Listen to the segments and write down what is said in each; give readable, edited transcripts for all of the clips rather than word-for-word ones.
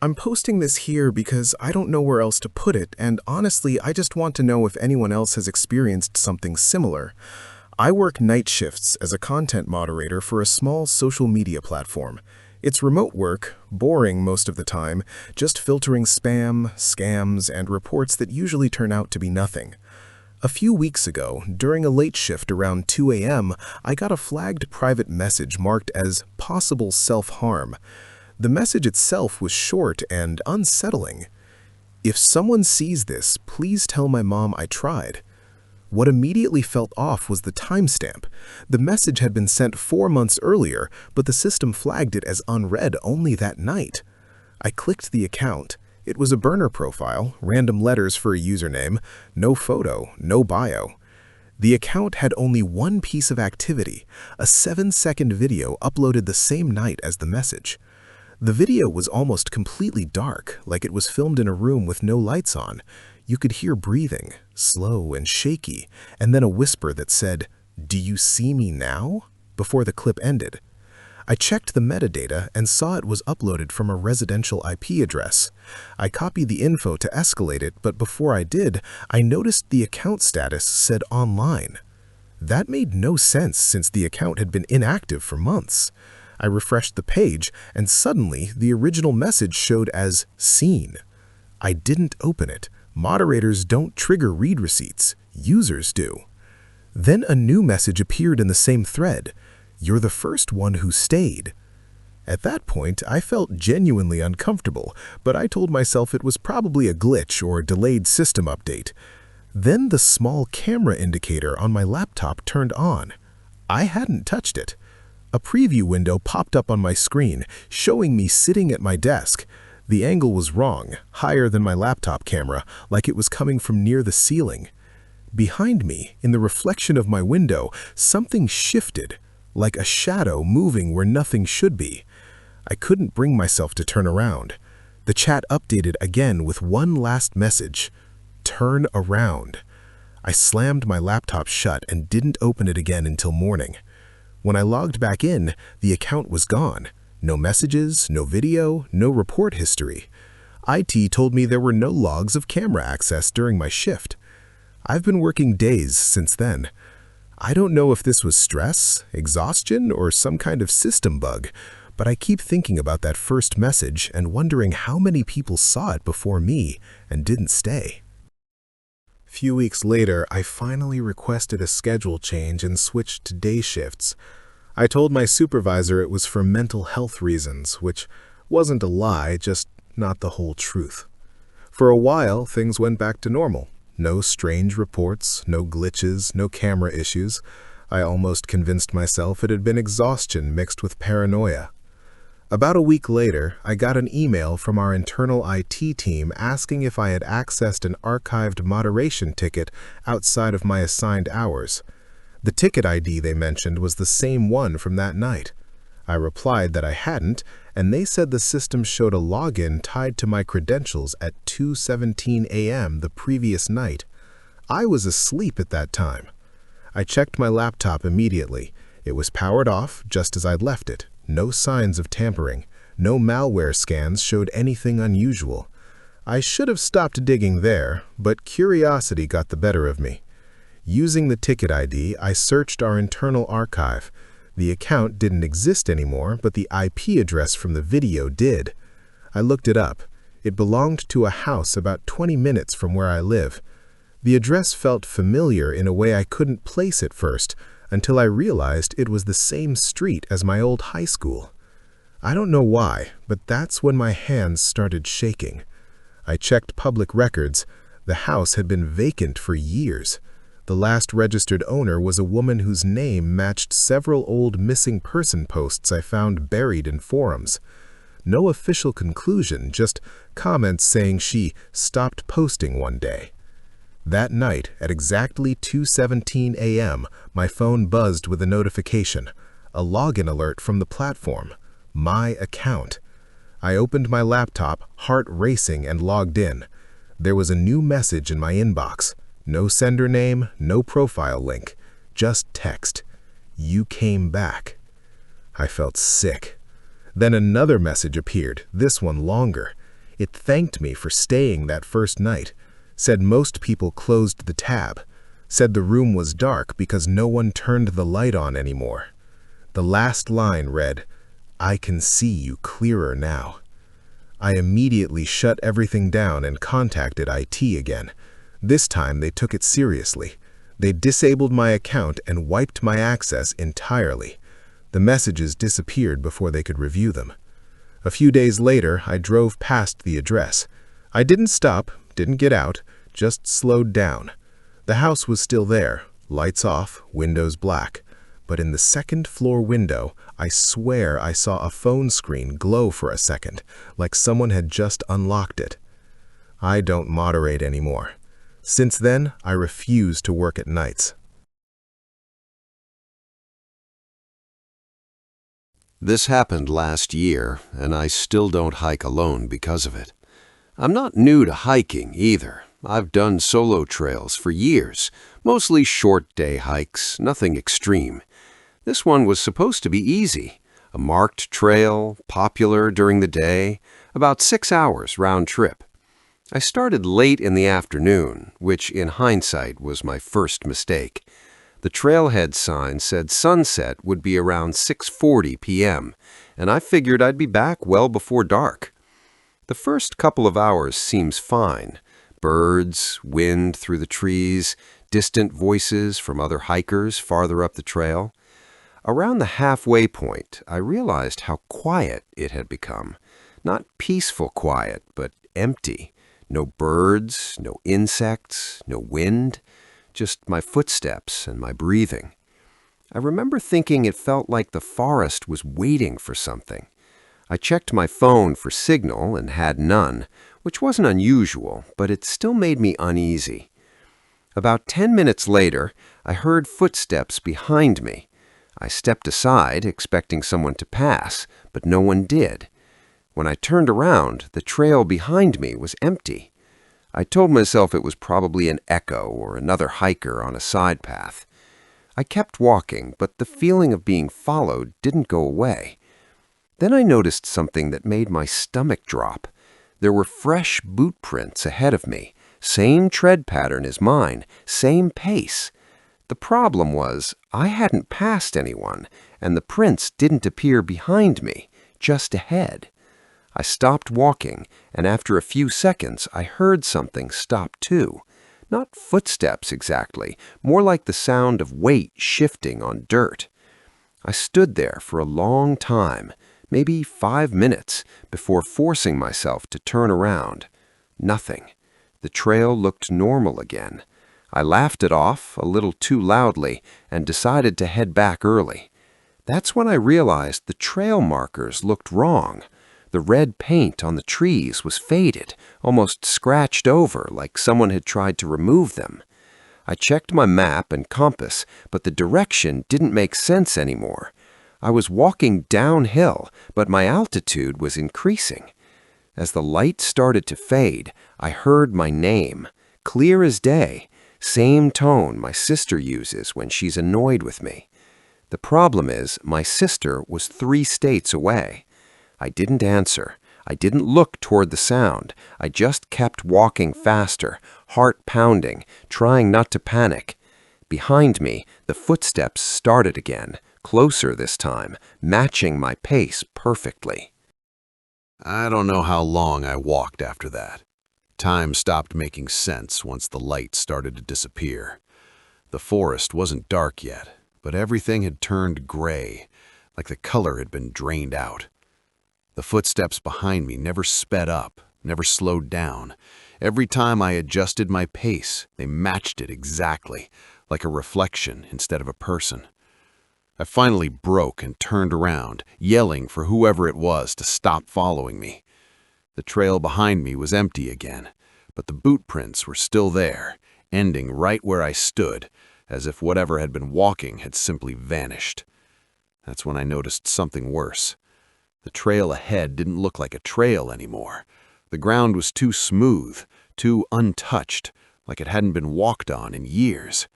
I'm posting this here because I don't know where else to put it, and honestly, I just want to know if anyone else has experienced something similar. I work night shifts as a content moderator for a small social media platform. It's remote work, boring most of the time, just filtering spam, scams, and reports that usually turn out to be nothing. A few weeks ago, during a late shift around 2 a.m., I got a flagged private message marked as possible self-harm. The message itself was short and unsettling. If someone sees this, please tell my mom I tried. What immediately felt off was the timestamp. The message had been sent 4 months earlier, but the system flagged it as unread only that night. I clicked the account. It was a burner profile, random letters for a username, no photo, no bio. The account had only one piece of activity, a 7-second video uploaded the same night as the message. The video was almost completely dark, like it was filmed in a room with no lights on. You could hear breathing, slow and shaky, and then a whisper that said, "Do you see me now?" before the clip ended. I checked the metadata and saw it was uploaded from a residential IP address. I copied the info to escalate it, but before I did, I noticed the account status said online. That made no sense since the account had been inactive for months. I refreshed the page, and suddenly the original message showed as seen. I didn't open it. Moderators don't trigger read receipts. Users do. Then a new message appeared in the same thread. "You're the first one who stayed." At that point, I felt genuinely uncomfortable, but I told myself it was probably a glitch or a delayed system update. Then the small camera indicator on my laptop turned on. I hadn't touched it. A preview window popped up on my screen, showing me sitting at my desk. The angle was wrong, higher than my laptop camera, like it was coming from near the ceiling. Behind me, in the reflection of my window, something shifted, like a shadow moving where nothing should be. I couldn't bring myself to turn around. The chat updated again with one last message: "Turn around." I slammed my laptop shut and didn't open it again until morning. When I logged back in, the account was gone. No messages, no video, no report history. IT told me there were no logs of camera access during my shift. I've been working days since then. I don't know if this was stress, exhaustion, or some kind of system bug, but I keep thinking about that first message and wondering how many people saw it before me and didn't stay. Few weeks later, I finally requested a schedule change and switched to day shifts. I told my supervisor it was for mental health reasons, which wasn't a lie, just not the whole truth. For a while, things went back to normal. No strange reports, no glitches, no camera issues. I almost convinced myself it had been exhaustion mixed with paranoia. About a week later, I got an email from our internal IT team asking if I had accessed an archived moderation ticket outside of my assigned hours. The ticket ID they mentioned was the same one from that night. I replied that I hadn't, and they said the system showed a login tied to my credentials at 2:17 a.m. the previous night. I was asleep at that time. I checked my laptop immediately. It was powered off just as I'd left it. No signs of tampering. No malware scans showed anything unusual. I should have stopped digging there, but curiosity got the better of me. Using the ticket ID, I searched our internal archive. The account didn't exist anymore, but the IP address from the video did. I looked it up. It belonged to a house about 20 minutes from where I live. The address felt familiar in a way I couldn't place at first, until I realized it was the same street as my old high school. I don't know why, but that's when my hands started shaking. I checked public records. The house had been vacant for years. The last registered owner was a woman whose name matched several old missing person posts I found buried in forums. No official conclusion, just comments saying she stopped posting one day. That night, at exactly 2:17 a.m., my phone buzzed with a notification, a login alert from the platform, my account. I opened my laptop, heart racing, and logged in. There was a new message in my inbox. No sender name, no profile link, just text. "You came back." I felt sick. Then another message appeared, this one longer. It thanked me for staying that first night, said most people closed the tab, said the room was dark because no one turned the light on anymore. The last line read, "I can see you clearer now." I immediately shut everything down and contacted IT again. This time they took it seriously. They disabled my account and wiped my access entirely. The messages disappeared before they could review them. A few days later, I drove past the address. I didn't stop, didn't get out, just slowed down. The house was still there, lights off, windows black. But in the second-floor window, I swear I saw a phone screen glow for a second, like someone had just unlocked it. I don't moderate anymore. Since then, I refuse to work at nights. This happened last year, and I still don't hike alone because of it. I'm not new to hiking either. I've done solo trails for years, mostly short-day hikes, nothing extreme. This one was supposed to be easy. A marked trail, popular during the day, about 6 hours round trip. I started late in the afternoon, which in hindsight was my first mistake. The trailhead sign said sunset would be around 6:40 p.m., and I figured I'd be back well before dark. The first couple of hours seems fine. Birds, wind through the trees, distant voices from other hikers farther up the trail. Around the halfway point, I realized how quiet it had become. Not peaceful quiet, but empty. No birds, no insects, no wind, just my footsteps and my breathing. I remember thinking it felt like the forest was waiting for something. I checked my phone for signal and had none, which wasn't unusual, but it still made me uneasy. About 10 minutes later, I heard footsteps behind me. I stepped aside, expecting someone to pass, but no one did. When I turned around, the trail behind me was empty. I told myself it was probably an echo or another hiker on a side path. I kept walking, but the feeling of being followed didn't go away. Then I noticed something that made my stomach drop. There were fresh boot prints ahead of me, same tread pattern as mine, same pace. The problem was, I hadn't passed anyone, and the prints didn't appear behind me, just ahead. I stopped walking, and after a few seconds, I heard something stop too. Not footsteps exactly, more like the sound of weight shifting on dirt. I stood there for a long time, maybe 5 minutes, before forcing myself to turn around. Nothing. The trail looked normal again. I laughed it off a little too loudly and decided to head back early. That's when I realized the trail markers looked wrong. The red paint on the trees was faded, almost scratched over like someone had tried to remove them. I checked my map and compass, but the direction didn't make sense anymore. I was walking downhill, but my altitude was increasing. As the light started to fade, I heard my name, clear as day. Same tone my sister uses when she's annoyed with me. The problem is, my sister was 3 states away. I didn't answer. I didn't look toward the sound. I just kept walking faster, heart pounding, trying not to panic. Behind me, the footsteps started again, closer this time, matching my pace perfectly. I don't know how long I walked after that. Time stopped making sense once the light started to disappear. The forest wasn't dark yet, but everything had turned gray, like the color had been drained out. The footsteps behind me never sped up, never slowed down. Every time I adjusted my pace, they matched it exactly, like a reflection instead of a person. I finally broke and turned around, yelling for whoever it was to stop following me. The trail behind me was empty again, but the boot prints were still there, ending right where I stood, as if whatever had been walking had simply vanished. That's when I noticed something worse. The trail ahead didn't look like a trail anymore. The ground was too smooth, too untouched, like it hadn't been walked on in years.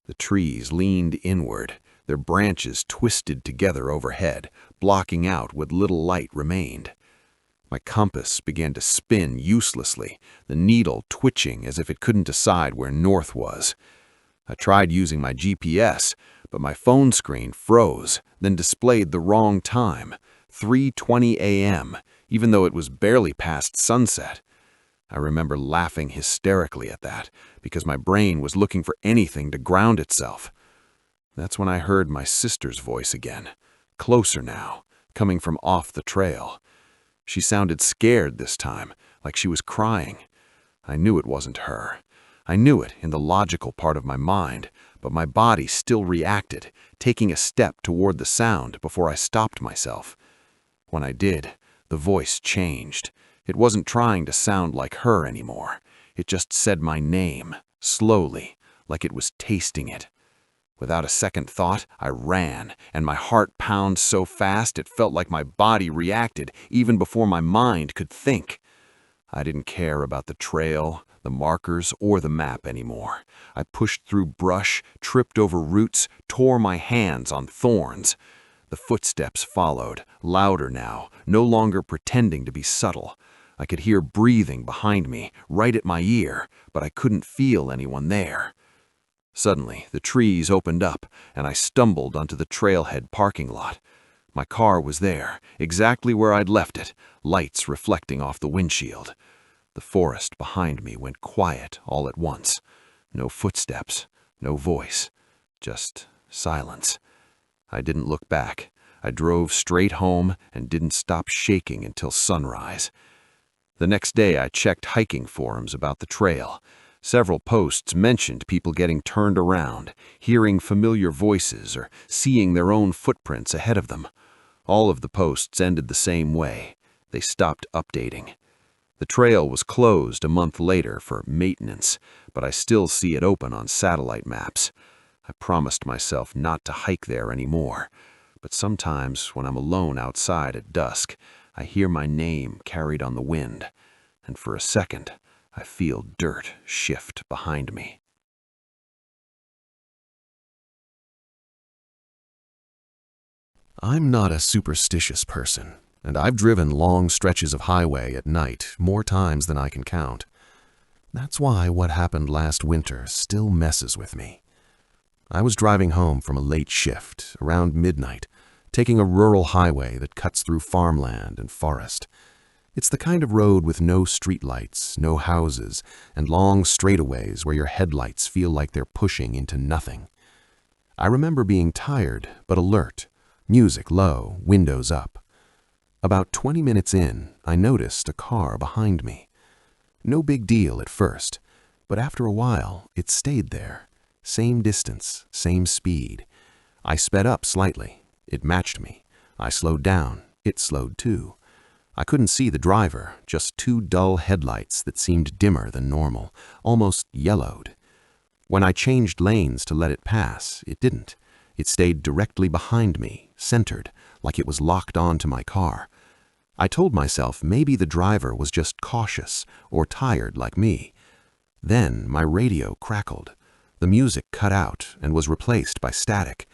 The trees leaned inward, their branches twisted together overhead, blocking out what little light remained. My compass began to spin uselessly, the needle twitching as if it couldn't decide where north was. I tried using my GPS, but my phone screen froze, then displayed the wrong time, 3:20 a.m., even though it was barely past sunset. I remember laughing hysterically at that, because my brain was looking for anything to ground itself. That's when I heard my sister's voice again, closer now, coming from off the trail. She sounded scared this time, like she was crying. I knew it wasn't her. I knew it in the logical part of my mind, but my body still reacted, taking a step toward the sound before I stopped myself. When I did, the voice changed. It wasn't trying to sound like her anymore. It just said my name, slowly, like it was tasting it. Without a second thought, I ran, and my heart pounded so fast it felt like my body reacted even before my mind could think. I didn't care about the trail, the markers, or the map anymore. I pushed through brush, tripped over roots, tore my hands on thorns. The footsteps followed, louder now, no longer pretending to be subtle. I could hear breathing behind me, right at my ear, but I couldn't feel anyone there. Suddenly, the trees opened up, and I stumbled onto the trailhead parking lot. My car was there, exactly where I'd left it, lights reflecting off the windshield. The forest behind me went quiet all at once. No footsteps, no voice, just silence. I didn't look back. I drove straight home and didn't stop shaking until sunrise. The next day, I checked hiking forums about the trail. Several posts mentioned people getting turned around, hearing familiar voices, or seeing their own footprints ahead of them. All of the posts ended the same way. They stopped updating. The trail was closed a month later for maintenance, but I still see it open on satellite maps. I promised myself not to hike there anymore, but sometimes when I'm alone outside at dusk, I hear my name carried on the wind, and for a second, I feel dirt shift behind me. I'm not a superstitious person, and I've driven long stretches of highway at night more times than I can count. That's why what happened last winter still messes with me. I was driving home from a late shift, around midnight, taking a rural highway that cuts through farmland and forest. It's the kind of road with no streetlights, no houses, and long straightaways where your headlights feel like they're pushing into nothing. I remember being tired but alert, music low, windows up. About 20 minutes in, I noticed a car behind me. No big deal at first, but after a while, it stayed there. Same distance, same speed. I sped up slightly. It matched me. I slowed down. It slowed too. I couldn't see the driver, just two dull headlights that seemed dimmer than normal, almost yellowed. When I changed lanes to let it pass, it didn't. It stayed directly behind me, centered, like it was locked onto my car. I told myself maybe the driver was just cautious or tired like me. Then my radio crackled. The music cut out and was replaced by static.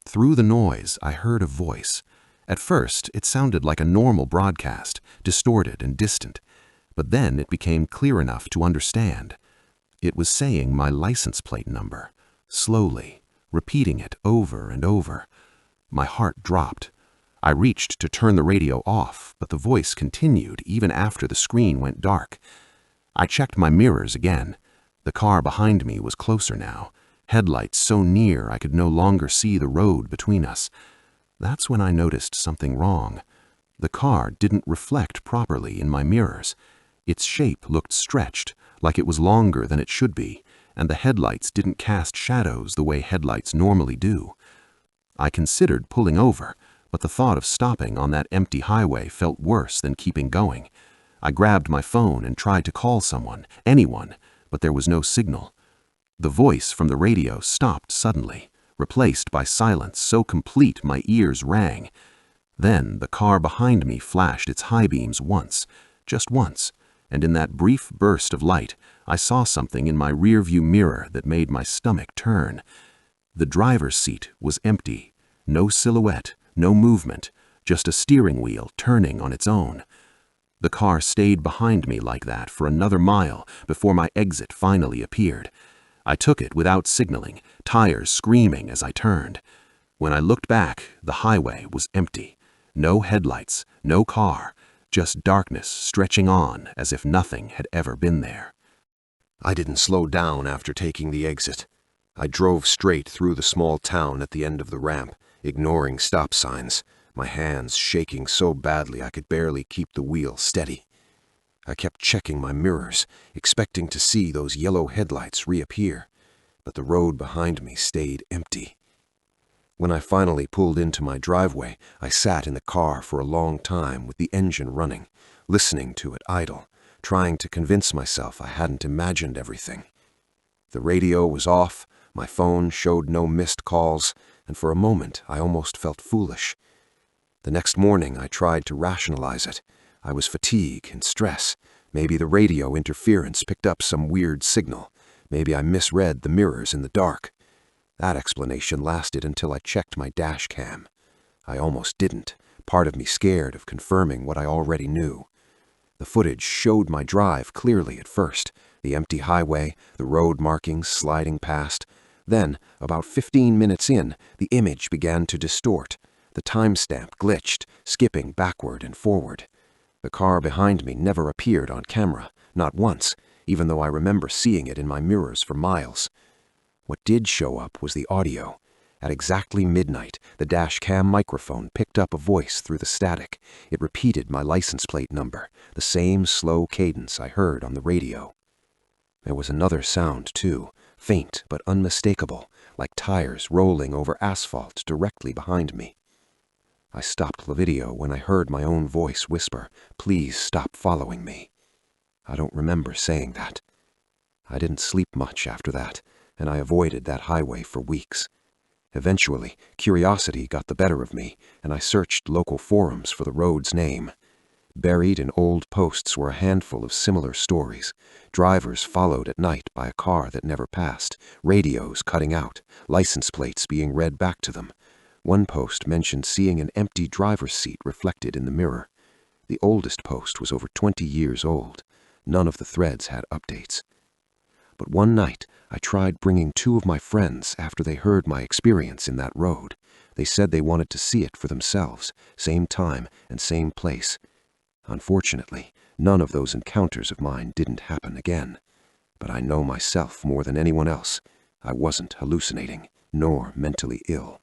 Through the noise, I heard a voice. At first, it sounded like a normal broadcast, distorted and distant, but then it became clear enough to understand. It was saying my license plate number, slowly, repeating it over and over. My heart dropped. I reached to turn the radio off, but the voice continued even after the screen went dark. I checked my mirrors again. The car behind me was closer now, headlights so near I could no longer see the road between us. That's when I noticed something wrong. The car didn't reflect properly in my mirrors. Its shape looked stretched, like it was longer than it should be, and the headlights didn't cast shadows the way headlights normally do. I considered pulling over, but the thought of stopping on that empty highway felt worse than keeping going. I grabbed my phone and tried to call someone, anyone, but there was no signal. The voice from the radio stopped suddenly, replaced by silence so complete my ears rang. Then the car behind me flashed its high beams once, just once, and in that brief burst of light, I saw something in my rearview mirror that made my stomach turn. The driver's seat was empty, no silhouette, no movement, just a steering wheel turning on its own. The car stayed behind me like that for another mile before my exit finally appeared. I took it without signaling, tires screaming as I turned. When I looked back, the highway was empty. No headlights, no car, just darkness stretching on as if nothing had ever been there. I didn't slow down after taking the exit. I drove straight through the small town at the end of the ramp, ignoring stop signs, my hands shaking so badly I could barely keep the wheel steady. I kept checking my mirrors, expecting to see those yellow headlights reappear, but the road behind me stayed empty. When I finally pulled into my driveway, I sat in the car for a long time with the engine running, listening to it idle, trying to convince myself I hadn't imagined everything. The radio was off, my phone showed no missed calls, and for a moment I almost felt foolish. The next morning I tried to rationalize it. I was fatigue and stress. Maybe the radio interference picked up some weird signal. Maybe I misread the mirrors in the dark. That explanation lasted until I checked my dash cam. I almost didn't, part of me scared of confirming what I already knew. The footage showed my drive clearly at first, the empty highway, the road markings sliding past. Then, about 15 minutes in, the image began to distort. The timestamp glitched, skipping backward and forward. The car behind me never appeared on camera, not once, even though I remember seeing it in my mirrors for miles. What did show up was the audio. At exactly midnight, the dash cam microphone picked up a voice through the static. It repeated my license plate number, the same slow cadence I heard on the radio. There was another sound, too, faint but unmistakable, like tires rolling over asphalt directly behind me. I stopped the video when I heard my own voice whisper, "Please stop following me." I don't remember saying that. I didn't sleep much after that, and I avoided that highway for weeks. Eventually, curiosity got the better of me, and I searched local forums for the road's name. Buried in old posts were a handful of similar stories. Drivers followed at night by a car that never passed, radios cutting out, license plates being read back to them. One post mentioned seeing an empty driver's seat reflected in the mirror. The oldest post was over 20 years old. None of the threads had updates. But one night, I tried bringing 2 of my friends after they heard my experience in that road. They said they wanted to see it for themselves, same time and same place. Unfortunately, none of those encounters of mine didn't happen again. But I know myself more than anyone else. I wasn't hallucinating, nor mentally ill.